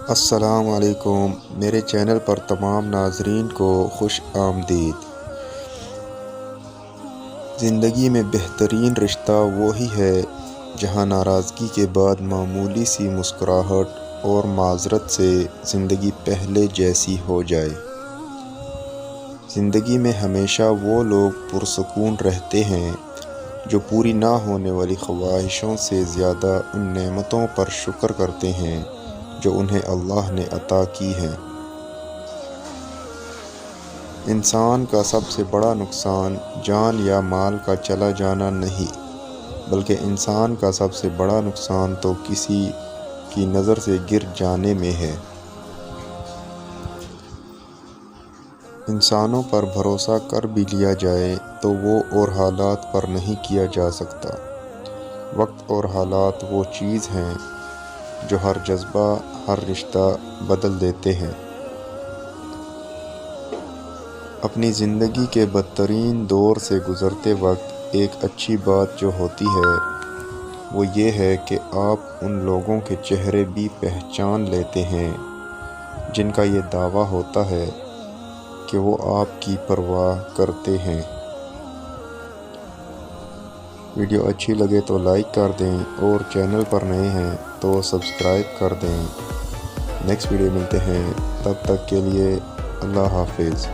السلام علیکم، میرے چینل پر تمام ناظرین کو خوش آمدید۔ زندگی میں بہترین رشتہ وہی ہے جہاں ناراضگی کے بعد معمولی سی مسکراہٹ اور معذرت سے زندگی پہلے جیسی ہو جائے۔ زندگی میں ہمیشہ وہ لوگ پرسکون رہتے ہیں جو پوری نہ ہونے والی خواہشوں سے زیادہ ان نعمتوں پر شکر کرتے ہیں جو انہیں اللہ نے عطا کی ہیں۔ انسان کا سب سے بڑا نقصان جان یا مال کا چلا جانا نہیں، بلکہ انسان کا سب سے بڑا نقصان تو کسی کی نظر سے گر جانے میں ہے۔ انسانوں پر بھروسہ کر بھی لیا جائے تو وہ اور حالات پر نہیں کیا جا سکتا۔ وقت اور حالات وہ چیز ہیں جو ہر جذبہ، ہر رشتہ بدل دیتے ہیں۔ اپنی زندگی کے بدترین دور سے گزرتے وقت ایک اچھی بات جو ہوتی ہے وہ یہ ہے کہ آپ ان لوگوں کے چہرے بھی پہچان لیتے ہیں جن کا یہ دعویٰ ہوتا ہے کہ وہ آپ کی پرواہ کرتے ہیں۔ ویڈیو اچھی لگے تو لائک کر دیں اور چینل پر نئے ہیں تو سبسکرائب کر دیں۔ نیکسٹ ویڈیو ملتے ہیں، تب تک کے لیے اللہ حافظ۔